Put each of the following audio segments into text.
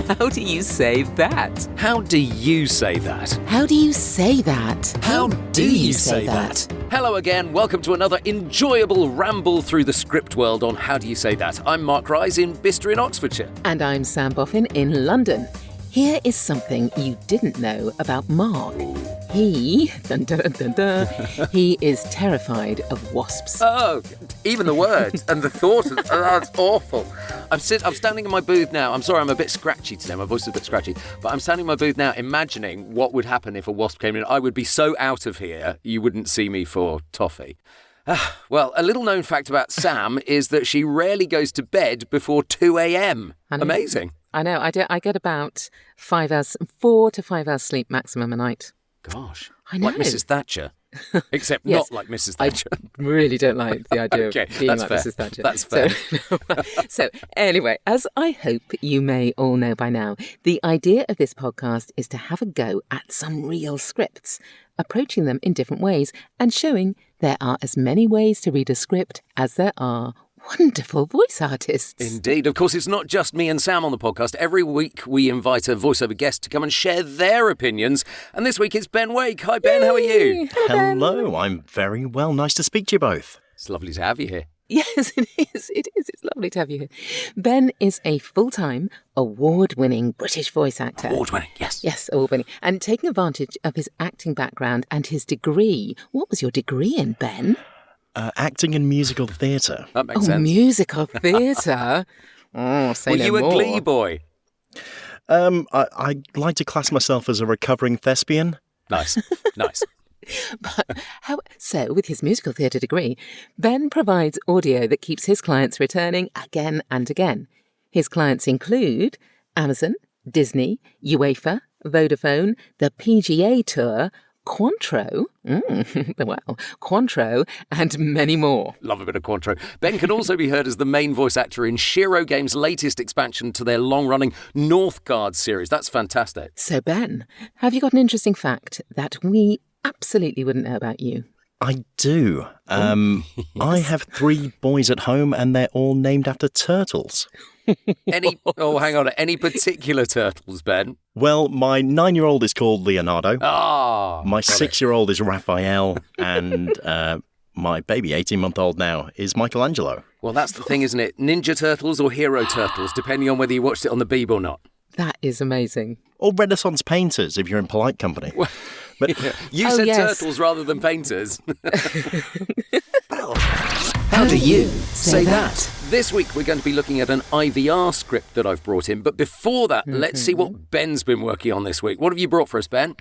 How do you say that? How do you say that? How do you say that? How do you say that? Hello again, welcome to another enjoyable ramble through the script world on How Do You Say That? I'm Mark Rise in Bicester in Oxfordshire. And I'm Sam Boffin in London. Here is something you didn't know about Mark. He is terrified of wasps. Oh, even the words and the thought, that's awful. I'm standing in my booth now. I'm sorry, I'm a bit scratchy today. My voice is a bit scratchy. But I'm standing in my booth now imagining what would happen if a wasp came in. I would be so out of here, you wouldn't see me for toffee. Well, a little known fact about Sam is that she rarely goes to bed before 2 a.m. Amazing. I know. I get about 4 to 5 hours sleep maximum a night. Gosh. I know. Like Mrs. Thatcher. Except Yes. not like Mrs. Thatcher. I really don't like the idea Okay, of being that's like fair. Mrs. Thatcher. That's fair. So anyway, as I hope you may all know by now, the idea of this podcast is to have a go at some real scripts, approaching them in different ways and showing there are as many ways to read a script as there are wonderful voice artists. Indeed. Of course, it's not just me and Sam on the podcast. Every week we invite a voiceover guest to come and share their opinions. And this week it's Ben Wake. Hi, Ben. How are you? Hello, I'm very well. Nice to speak to you both. It's lovely to have you here. Yes, it is. It is. It's lovely to have you here. Ben is a full-time, award-winning British voice actor. Award-winning, yes. Yes, award-winning. And taking advantage of his acting background and his degree. What was your degree in, Ben? Acting and musical theatre. That makes sense. Musical theatre. Say Were no you a more. Glee boy? I like to class myself as a recovering thespian. Nice, nice. So, with his musical theatre degree, Ben provides audio that keeps his clients returning again and again. His clients include Amazon, Disney, UEFA, Vodafone, the PGA Tour, Cointreau, and many more. Love a bit of Cointreau. Ben can also be heard as the main voice actor in Shiro Games' latest expansion to their long-running Northgard series. That's fantastic. So, Ben, have you got an interesting fact that we absolutely wouldn't know about you? I do. I have 3 boys at home and they're all named after turtles. Any particular turtles, Ben? Well, my 9-year-old is called Leonardo. My 6-year-old is Raphael. And my baby, 18-month-old now, is Michelangelo. Well, that's the thing, isn't it? Ninja Turtles or Hero Turtles, depending on whether you watched it on the Beeb or not. That is amazing. Or Renaissance painters, if you're in polite company. But You said yes. turtles rather than painters. How do you say that? This week we're going to be looking at an IVR script that I've brought in. But before that, let's see what Ben's been working on this week. What have you brought for us, Ben?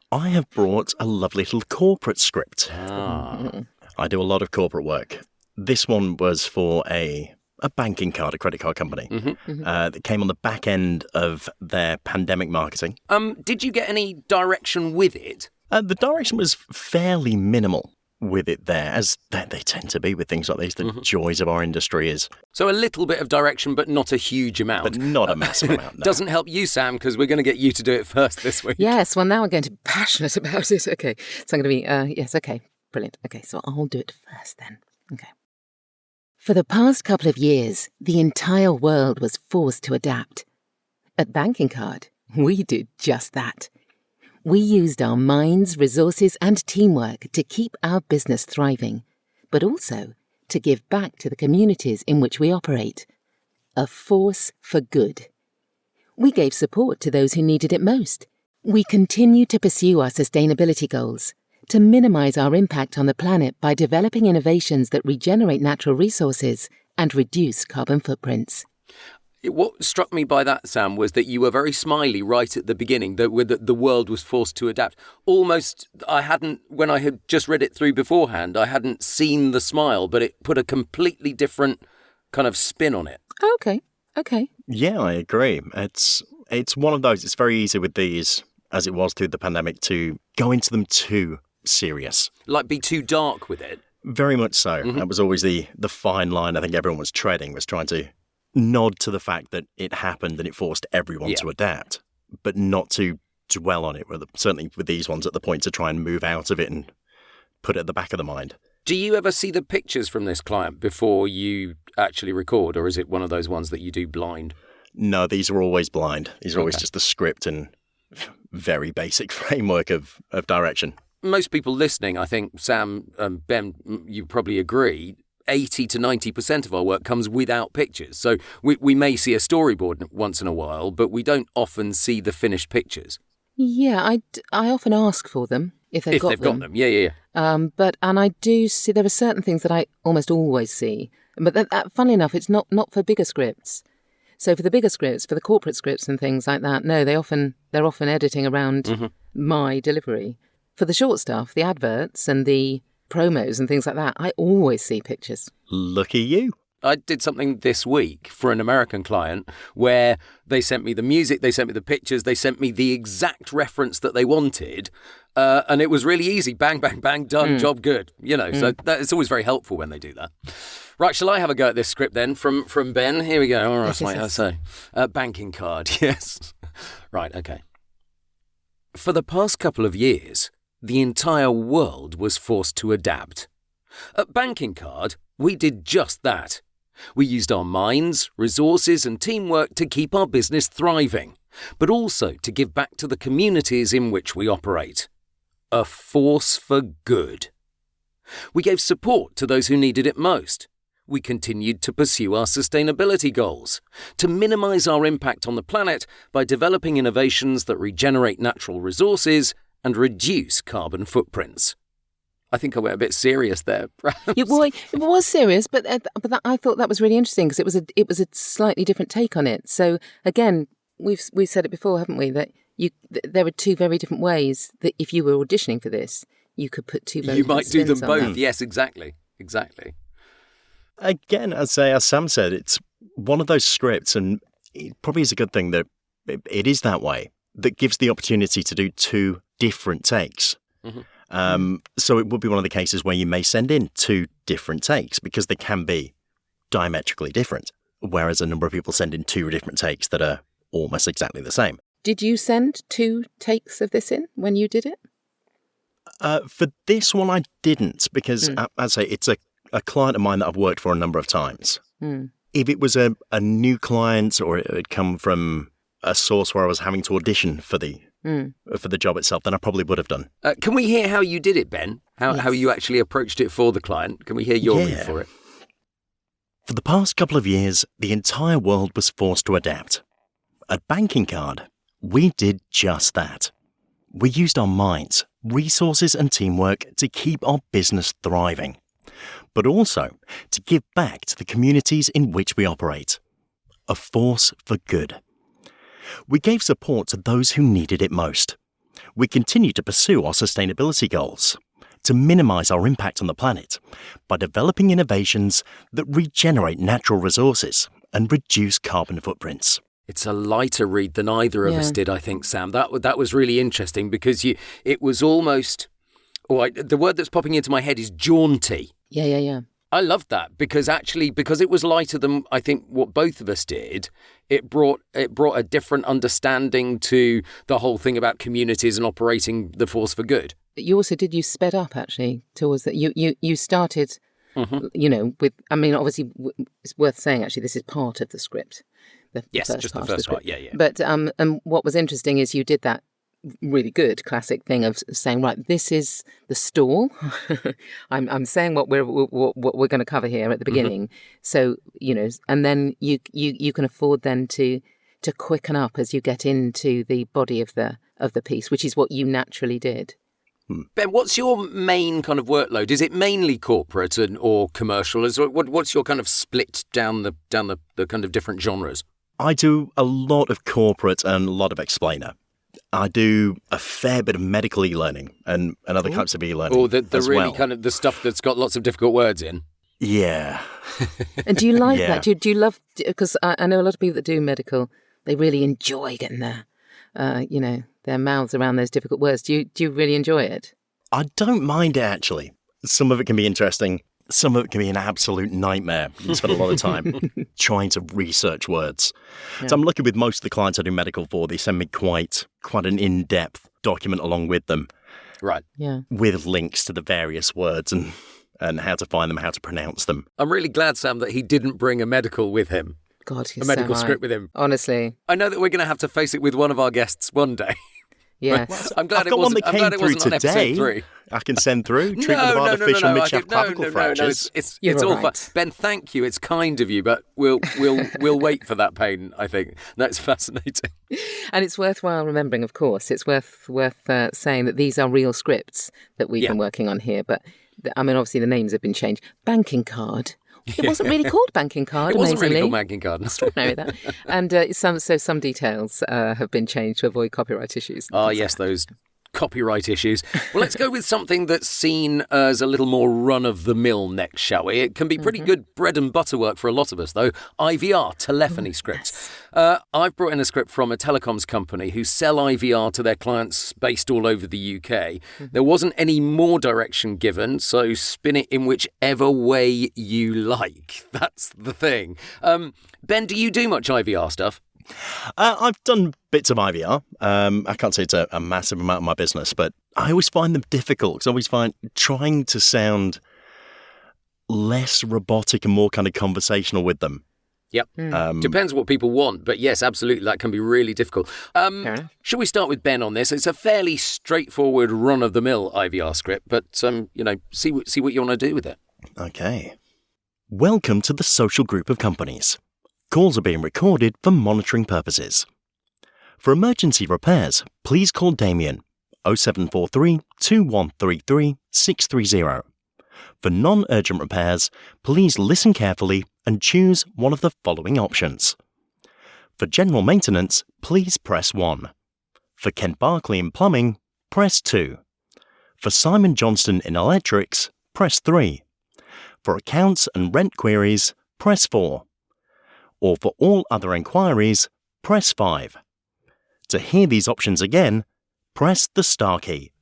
I have brought a lovely little corporate script. I do a lot of corporate work. This one was for a banking card, a credit card company that came on the back end of their pandemic marketing. Did you get any direction with it? The direction was fairly minimal with it there, as they tend to be with things like these. The joys of our industry is. So a little bit of direction, but not a huge amount. But not a massive amount, no. Doesn't help you, Sam, because we're going to get you to do it first this week. Yes, well, now I'm going to be passionate about it. Okay, so I'm going to be, yes, okay, brilliant. Okay, so I'll do it first then. Okay. For the past couple of years, the entire world was forced to adapt. At Banking Card, we did just that. We used our minds, resources, and teamwork to keep our business thriving, but also to give back to the communities in which we operate. A force for good. We gave support to those who needed it most. We continue to pursue our sustainability goals, to minimise our impact on the planet by developing innovations that regenerate natural resources and reduce carbon footprints. What struck me by that, Sam, was that you were very smiley right at the beginning, that the world was forced to adapt. Almost, when I had just read it through beforehand, I hadn't seen the smile, but it put a completely different kind of spin on it. Okay. Yeah, I agree. It's one of those, it's very easy with these, as it was through the pandemic, to go into them too serious. Like be too dark with it. Very much so. That was always the fine line I think everyone was treading, was trying to nod to the fact that it happened and it forced everyone to adapt, but not to dwell on it, certainly with these ones at the point to try and move out of it and put it at the back of the mind. Do you ever see the pictures from this client before you actually record, or is it one of those ones that you do blind? No, these are always blind. These are always just the script and very basic framework of direction. Most people listening, I think, Sam and Ben, you probably agree, 80 to 90% of our work comes without pictures. So we may see a storyboard once in a while, but we don't often see the finished pictures. Yeah, I often ask for them if they've got them. Yeah. And I do see there are certain things that I almost always see. But funnily enough, it's not for bigger scripts. So for the bigger scripts, for the corporate scripts and things like that, no, they're often editing around my delivery. For the short stuff, the adverts and the promos and things like that, I always see pictures. Lucky you. I did something this week for an American client where they sent me the music, they sent me the pictures, they sent me the exact reference that they wanted, and it was really easy. Bang, bang, bang, done, job good. So it's always very helpful when they do that. Right, shall I have a go at this script then from Ben? Here we go. All right, Yes. banking card, yes. Right, okay. For the past couple of years, the entire world was forced to adapt. At Banking Card, we did just that. We used our minds, resources and teamwork to keep our business thriving, but also to give back to the communities in which we operate. A force for good. We gave support to those who needed it most. We continued to pursue our sustainability goals, to minimise our impact on the planet by developing innovations that regenerate natural resources and reduce carbon footprints. I think I went a bit serious there. It was serious, but I thought that was really interesting because it was a slightly different take on it. So again, we've said it before, haven't we? That there are two very different ways that if you were auditioning for this, you could put two very different spins on. You might do them both. That. Yes, exactly. Again, as Sam said, it's one of those scripts, and it probably is a good thing that it is that way, that gives the opportunity to do two different takes. So it would be one of the cases where you may send in two different takes because they can be diametrically different, whereas a number of people send in two different takes that are almost exactly the same. Did you send two takes of this in when you did it? For this one, I didn't because, as I say, it's a client of mine that I've worked for a number of times. If it was a new client or it had come from a source where I was having to audition for the job itself, then I probably would have done. Can we hear how you did it, Ben? How you actually approached it for the client? Can we hear your read for it? For the past couple of years, the entire world was forced to adapt. At Banking Card, we did just that. We used our minds, resources and teamwork to keep our business thriving, but also to give back to the communities in which we operate. A force for good. We gave support to those who needed it most. We continued to pursue our sustainability goals, to minimise our impact on the planet by developing innovations that regenerate natural resources and reduce carbon footprints. It's a lighter read than either of us did, I think, Sam. That was really interesting because it was almost... the word that's popping into my head is jaunty. Yeah. I loved that because it was lighter than I think what both of us did. It brought a different understanding to the whole thing about communities and operating the force for good. You also you sped up actually towards that. You started, with. I mean, obviously, it's worth saying actually this is part of the script. The first part. Yeah. But and what was interesting is you did that really good classic thing of saying, right, this is the stall. I'm saying what we're going to cover here at the beginning. So and then you can afford then to quicken up as you get into the body of the piece, which is what you naturally did. Ben, what's your main kind of workload? Is it mainly corporate or commercial? What's your kind of split down the kind of different genres? I do a lot of corporate and a lot of explainer. I do a fair bit of medical e-learning and other types of e-learning. Oh, the really kind of the stuff that's got lots of difficult words in. Yeah. And do you like that? Do you love? Because I know a lot of people that do medical, they really enjoy getting their mouths around those difficult words. Do you really enjoy it? I don't mind it actually. Some of it can be interesting. Some of it can be an absolute nightmare. You spend a lot of time trying to research words. Yeah. So I'm lucky with most of the clients I do medical for. They send me quite an in-depth document along with them. Right. Yeah. With links to the various words and how to find them, how to pronounce them. I'm really glad, Sam, that he didn't bring a medical with him. God, a medical script with him. Honestly. I know that we're going to have to face it with one of our guests one day. Yeah. I'm glad I've got one that came through on episode today. 3. I can send through. Treatment of artificial mid-shaft clavicle fractures. It's You're all all fine. right. Ben, thank you. It's kind of you, but we'll wait for that pain. I think that's fascinating. And it's worthwhile remembering, of course, it's worth saying that these are real scripts that we've been working on here. But I mean, obviously the names have been changed. Banking card. It wasn't really called Banking Card. It wasn't really amazingly. called Banking Card. Extraordinary that. And some details have been changed to avoid copyright issues. Ah, yes, those copyright issues. Well, let's go with something that's seen as a little more run-of-the-mill next, shall we? It can be pretty good bread and butter work for a lot of us, though. IVR, telephony scripts. I've brought in a script from a telecoms company who sell IVR to their clients based all over the UK. There wasn't any more direction given, so spin it in whichever way you like. That's the thing. Ben, do you do much IVR stuff? I've done bits of IVR. I can't say it's a massive amount of my business, but I always find them difficult because I always find trying to sound less robotic and more kind of conversational with them. Yep. Depends what people want, but yes, absolutely, that can be really difficult. Should we start with Ben on this? It's a fairly straightforward run-of-the-mill IVR script, but see what you want to do with it. Okay. Welcome to the social group of companies. Calls are being recorded for monitoring purposes. For emergency repairs, please call Damien 0743 2133 630. For non-urgent repairs, please listen carefully and choose one of the following options. For general maintenance, please press 1. For Kent Barclay in plumbing, press 2. For Simon Johnston in electrics, press 3. For accounts and rent queries, press 4. Or for all other enquiries, press 5. To hear these options again, press the star key.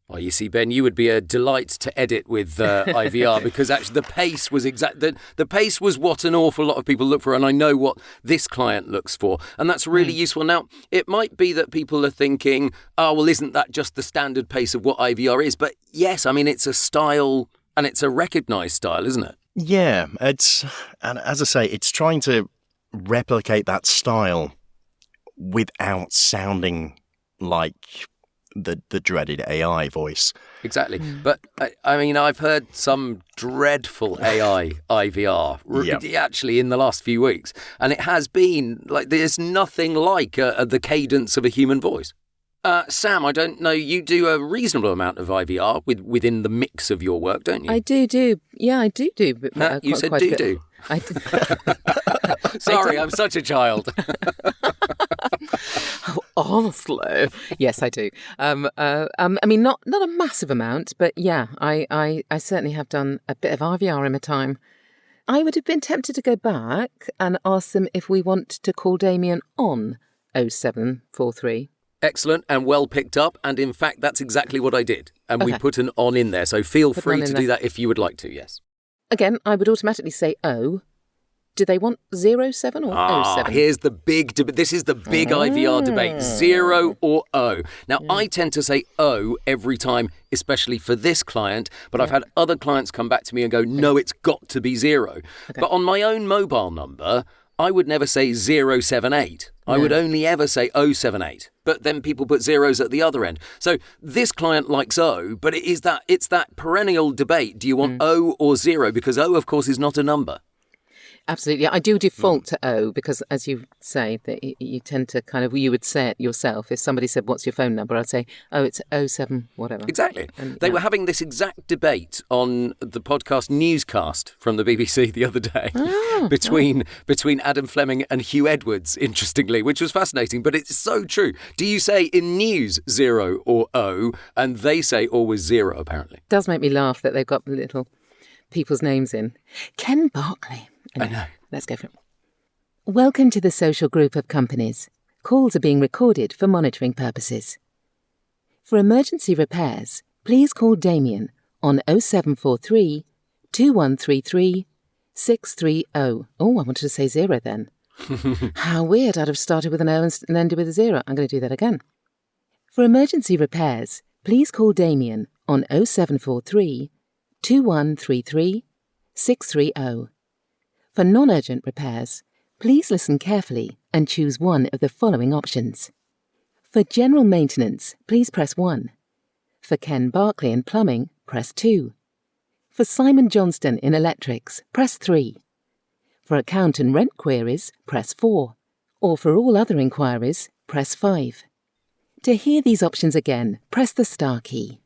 Well, you see, Ben, you would be a delight to edit with IVR because actually the pace was the pace was what an awful lot of people look for, and I know what this client looks for, and that's really useful. Now, it might be that people are thinking, oh, well, isn't that just the standard pace of what IVR is? But yes, I mean, it's a style, and it's a recognised style, isn't it? Yeah, and as I say, it's trying to replicate that style without sounding like the dreaded AI voice. Exactly. But, I mean, I've heard some dreadful AI IVR actually in the last few weeks, and it has been, like, there's nothing like the cadence of a human voice. Sam, I don't know, you do a reasonable amount of IVR within the mix of your work, don't you? I do. Yeah, I do. You said quite a bit. do. I do. Sorry, I'm such a child. Honestly, yes, I do. I mean, not a massive amount, but yeah, I certainly have done a bit of IVR in my time. I would have been tempted to go back and ask them if we want to call Damien on 0743. Excellent and well picked up. And in fact, that's exactly what I did. And we put an on in there. So feel free to do that if you would like to, yes. Again, I would automatically say O. Do they want 07 or 07? Here's the big debate. This is the big IVR debate, 0 or O. Now, I tend to say O every time, especially for this client, but I've had other clients come back to me and go, no, it's got to be 0. Okay. But on my own mobile number, I would never say 078. I would only ever say 078. But then people put zeros at the other end. So this client likes O, but it's that perennial debate. Do you want O or 0? Because O, of course, is not a number. Absolutely. I do default to O because, as you say, that you tend to you would say it yourself. If somebody said, what's your phone number? I'd say, oh, it's 07, whatever. Exactly. And, they were having this exact debate on the podcast Newscast from the BBC the other day between Adam Fleming and Hugh Edwards, interestingly, which was fascinating. But it's so true. Do you say in news 0 or O? And they say always 0, apparently. It does make me laugh that they've got little people's names in. Ken Barclay. I know. Let's go for it. Welcome to the social group of companies. Calls are being recorded for monitoring purposes. For emergency repairs, please call Damien on 0743 2133 630. Oh, I wanted to say 0 then. How weird. I'd have started with an O and ended with a 0. I'm going to do that again. For emergency repairs, please call Damien on 0743 2133 630. For non-urgent repairs, Please listen carefully and choose one of the following options. For general maintenance, please press 1. For Ken Barkley in plumbing, press 2. For Simon Johnston in electrics, press 3. For account and rent queries, press 4. Or for all other inquiries, press 5. To hear these options again, press the star key.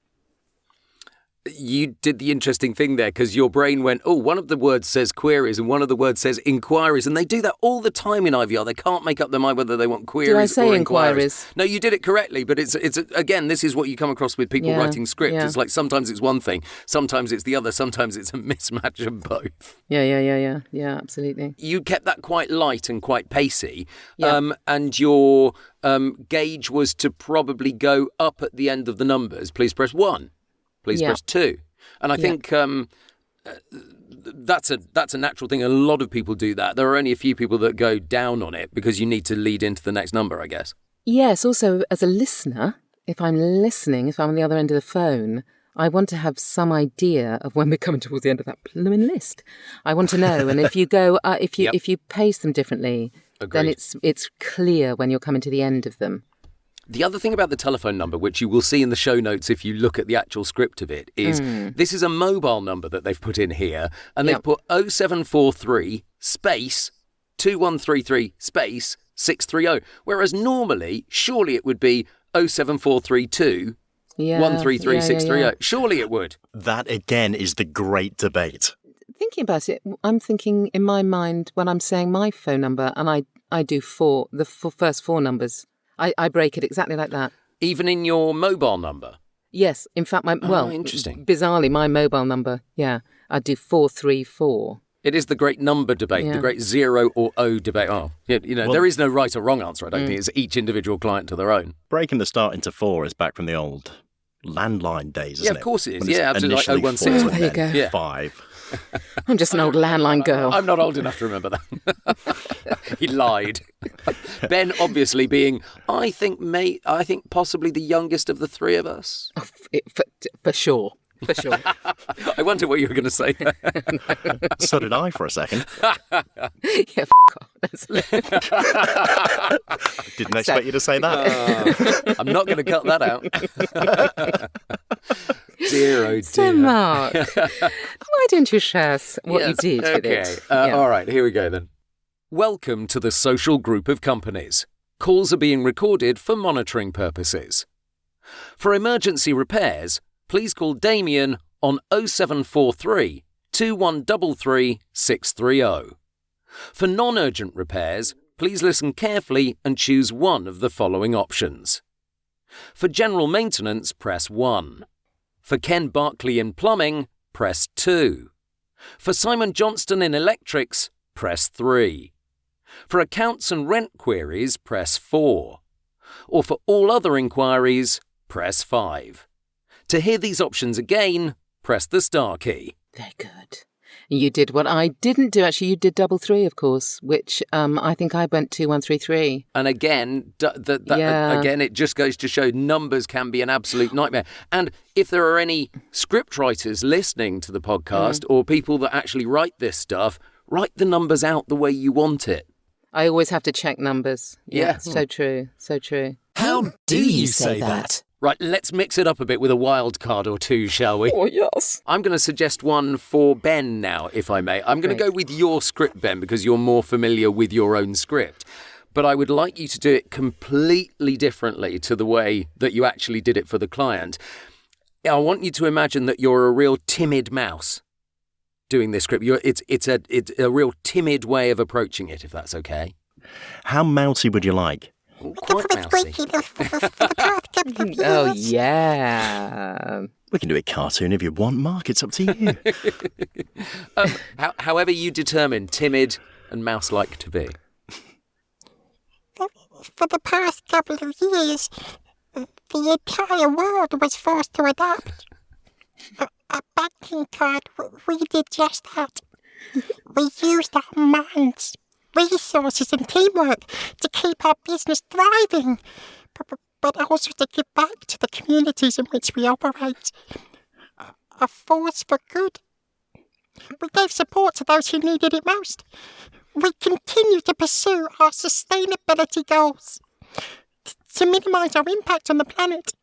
You did the interesting thing there because your brain went, oh, one of the words says queries and one of the words says inquiries. And they do that all the time in IVR. They can't make up their mind whether they want queries Did I say or inquiries? No, you did it correctly. But it's again, this is what you come across with people writing script. Yeah. It's like sometimes it's one thing, sometimes it's the other, sometimes it's a mismatch of both. Yeah, absolutely. You kept that quite light and quite pacey. Yeah. And your gauge was to probably go up at the end of the numbers. Please press 1. Please press 2. And I think that's a natural thing. A lot of people do that. There are only a few people that go down on it because you need to lead into the next number, I guess. Yes, also as a listener, if I'm listening, if I'm on the other end of the phone, I want to have some idea of when we're coming towards the end of that blooming list. I want to know. And if you go, if you pace them differently, Agreed. then it's clear when you're coming to the end of them. The other thing about the telephone number, which you will see in the show notes if you look at the actual script of it, is this is a mobile number that they've put in here, and they've put 0743 space 2133 space 630, whereas normally, surely it would be 07432 133 630. Surely it would. That, again, is the great debate. Thinking about it, I'm thinking in my mind when I'm saying my phone number, and I do the first 4 numbers. I break it exactly like that. Even in your mobile number? Yes. In fact, interesting. Bizarrely, my mobile number, I do 434. It is the great number debate, the great 0 or O debate. Oh, there is no right or wrong answer, I don't think. It's each individual client to their own. Breaking the start into 4 is back from the old landline days, isn't it? Yeah, of course it is. When it's Absolutely. Like initially 016. 4 There you and then go. 5. I'm just an old landline girl. I'm not old enough to remember that. He lied. Ben, obviously, being, I think possibly the youngest of the three of us. Oh, for sure. For sure. I wonder what you were going to say there. So did I for a second. Yeah, off. Didn't expect you to say that. I'm not going to cut that out. Dear, oh dear. So, Mark, why don't you share what you did with it? All right, here we go then. Welcome to the social group of companies. Calls are being recorded for monitoring purposes. For emergency repairs, please call Damien on 0743 2133 630. For non-urgent repairs, please listen carefully and choose one of the following options. For general maintenance, press 1. For Ken Barkley in plumbing, press 2. For Simon Johnston in electrics, press 3. For accounts and rent queries, press 4. Or for all other inquiries, press 5. To hear these options again, press the star key. Very good. You did what I didn't do. Actually, you did 33, of course, which I think I went 2133. And again, again, it just goes to show numbers can be an absolute nightmare. And if there are any scriptwriters listening to the podcast or people that actually write this stuff, write the numbers out the way you want it. I always have to check numbers. Yeah. So true. So true. How do you say that? Right, let's mix it up a bit with a wild card or two, shall we? Oh, yes. I'm going to suggest one for Ben now, if I may. I'm going to go with your script, Ben, because you're more familiar with your own script. But I would like you to do it completely differently to the way that you actually did it for the client. I want you to imagine that you're a real timid mouse doing this script. It's a real timid way of approaching it, if that's okay. How mousy would you like? Quite mousy. Oh, yeah. We can do it cartoon if you want, Mark. It's up to you. However you determine timid and mouse-like to be. For the past couple of years, the entire world was forced to adapt. At Banking Card, we did just that. We used our minds, resources and teamwork to keep our business thriving, but also to give back to the communities in which we operate. A force for good. We gave support to those who needed it most. we continue to pursue our sustainability goals to minimise our impact on the planet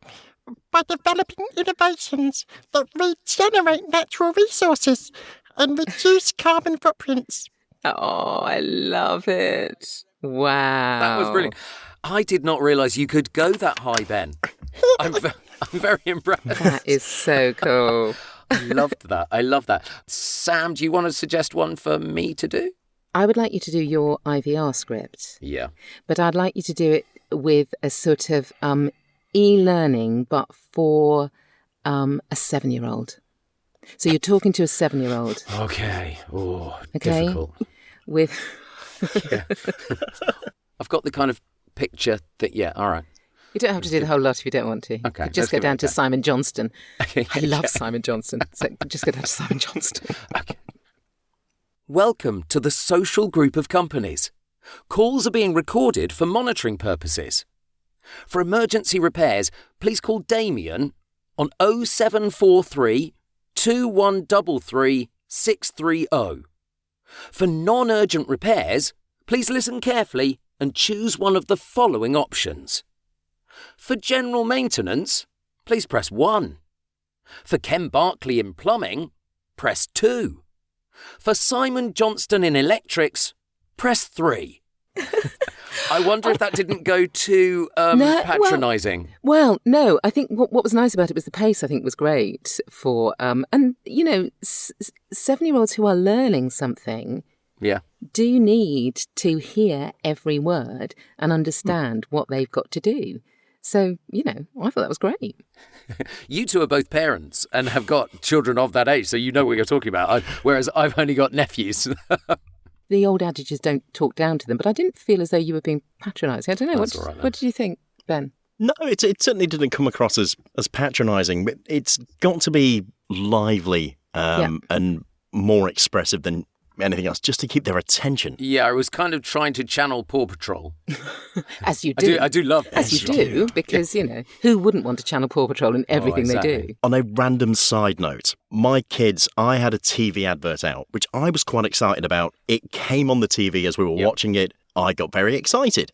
by developing innovations that regenerate natural resources and reduce carbon footprints. Oh, I love it. Wow. That was brilliant. I did not realise you could go that high, Ben. I'm very impressed. That is so cool. I loved that. I love that. Sam, do you want to suggest one for me to do? I would like you to do your IVR script. Yeah. But I'd like you to do it with a sort of e-learning, but for a 7-year-old. So you're talking to a 7-year-old. Okay. Oh, okay? Difficult. With... Yeah. I've got the kind of picture that, yeah, all right. You don't have to do the whole lot if you don't want to. Okay. Just go down to Simon Johnston. Okay. I love Simon Johnston. So just go down to Simon Johnston. Okay. Welcome to the social group of companies. Calls are being recorded for monitoring purposes. For emergency repairs, please call Damien on 0743 2133 630. For non-urgent repairs, please listen carefully and choose one of the following options. For general maintenance, please press 1. For Ken Barkley in plumbing, press 2. For Simon Johnston in electrics, press 3. I wonder if that didn't go too patronising. Well, no. I think what was nice about it was the pace. I think was great for and 7-year-olds who are learning something. Yeah. Do need to hear every word and understand what they've got to do. So, I thought that was great. You two are both parents and have got children of that age, so you know what you're talking about, whereas I've only got nephews. The old adages don't talk down to them, but I didn't feel as though you were being patronising. I don't know. What did you think, Ben? No, it certainly didn't come across as patronising. But it's got to be lively and more expressive than anything else, just to keep their attention. Yeah, I was kind of trying to channel Paw Patrol. As you do. I do love Paw As you do, because, who wouldn't want to channel Paw Patrol in everything they do? On a random side note, my kids, I had a TV advert out, which I was quite excited about. It came on the TV as we were watching it. I got very excited.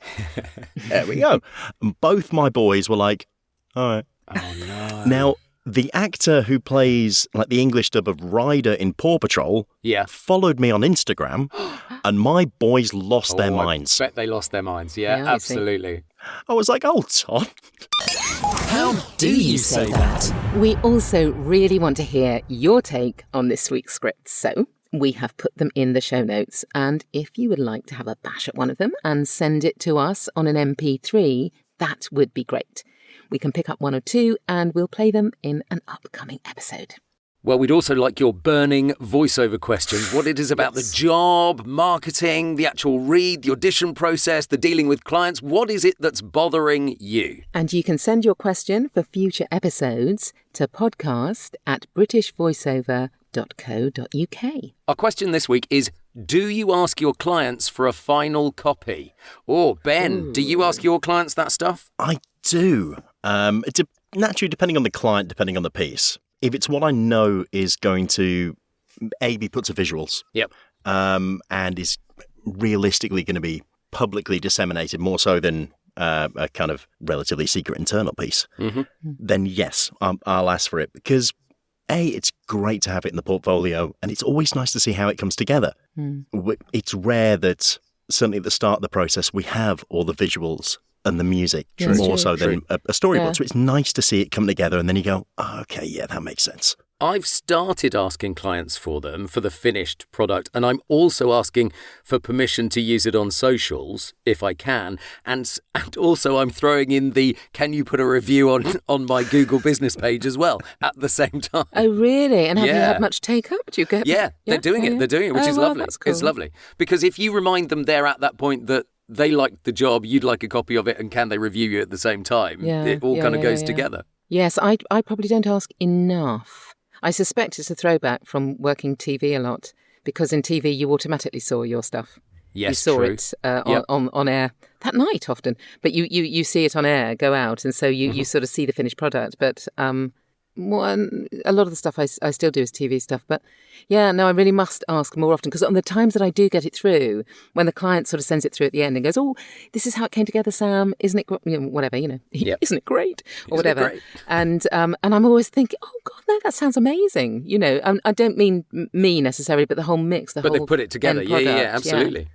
There we go. And both my boys were like, all right. Oh, no. Now, the actor who plays like the English dub of Ryder in Paw Patrol followed me on Instagram, and my boys lost their minds. I bet they lost their minds. Yeah, absolutely. I was like, oh, Todd. How do you say that? We also really want to hear your take on this week's script, so we have put them in the show notes. And if you would like to have a bash at one of them and send it to us on an MP3, that would be great. We can pick up one or two and we'll play them in an upcoming episode. Well, we'd also like your burning voiceover questions. What it is about the job, marketing, the actual read, the audition process, the dealing with clients. What is it that's bothering you? And you can send your question for future episodes to podcast@britishvoiceover.co.uk. Our question this week is, do you ask your clients for a final copy? Or, Ben, do you ask your clients that stuff? I do. Naturally, depending on the client, depending on the piece. If it's what I know is going to, be put to visuals. Yep. And is realistically going to be publicly disseminated more so than a kind of relatively secret internal piece, then yes, I'll ask for it because it's great to have it in the portfolio and it's always nice to see how it comes together. It's rare that certainly at the start of the process we have all the visuals and the music more so than a storyboard. So it's nice to see it come together and then you go, okay, yeah, that makes sense. I've started asking clients for them for the finished product, and I'm also asking for permission to use it on socials if I can, and also I'm throwing in the can you put a review on my Google business page as well at the same time. Oh really? And have you had much take up? Do you get? They're doing it. They're doing it, which is lovely. That's cool. It's lovely because if you remind them they're at that point that they like the job, you'd like a copy of it, and can they review you at the same time? It all kind of goes together. Yes, I probably don't ask enough. I suspect it's a throwback from working TV a lot, because in TV you automatically saw your stuff. Yes, you saw true. it on air that night often, but you see it on air go out, and so you sort of see the finished product. But a lot of the stuff I still do is TV stuff. But yeah, no, I really must ask more often, because on the times that I do get it through, when the client sort of sends it through at the end and goes, "Oh, this is how it came together, Sam. Isn't it? Whatever, isn't it great, or whatever." Great? And I'm always thinking, "Oh God, no, that sounds amazing." I don't mean me necessarily, but the whole mix, But they put it together. Yeah, absolutely.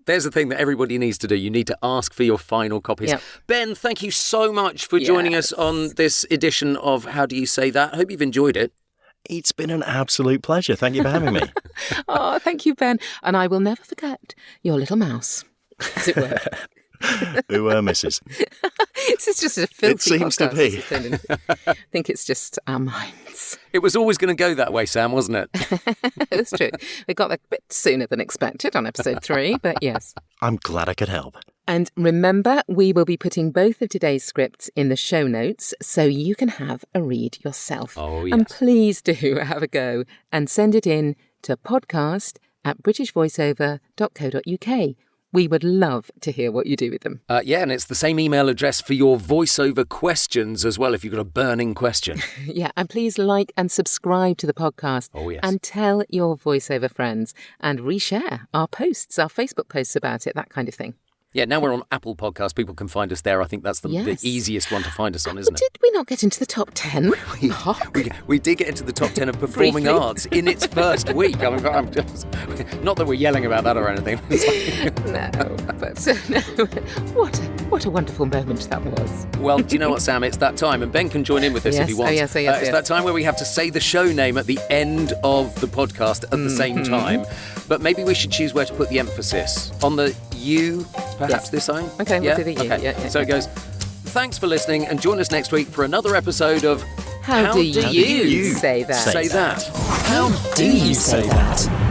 There's the thing that everybody needs to do. You need to ask for your final copies. Yep. Ben, thank you so much for joining us on this edition of How Do You Say That? I hope you've enjoyed it. It's been an absolute pleasure. Thank you for having me. Oh, thank you, Ben. And I will never forget your little mouse, as it were. Who were Mrs.? This is just a filthy It seems to podcast. be. I think it's just our minds. It was always going to go that way, Sam, wasn't it? That's true. We got there a bit sooner than expected on episode 3, but yes. I'm glad I could help. And remember, we will be putting both of today's scripts in the show notes so you can have a read yourself. Oh, yes. And please do have a go and send it in to podcast@britishvoiceover.co.uk. We would love to hear what you do with them. And it's the same email address for your voiceover questions as well, if you've got a burning question. Yeah, and please like and subscribe to the podcast. Oh, yes. And tell your voiceover friends and reshare our posts, our Facebook posts about it, that kind of thing. Yeah, now we're on Apple Podcasts. People can find us there. I think that's the easiest one to find us on, isn't it? Did we not get into the top 10? We did get into the top 10 of performing Briefly. arts in its first week. I'm just, not that we're yelling about that or anything. No, but what a wonderful moment that was. Well, do you know what, Sam? It's that time, and Ben can join in with this if he Yes. wants. Oh, yes. It's that time where we have to say the show name at the end of the podcast at the same time. But maybe we should choose where to put the emphasis. On the you, perhaps, this time? Okay, we'll do the you. Okay. Yeah. So it goes, thanks for listening, and join us next week for another episode of How do you say that? Say that? How do you say that?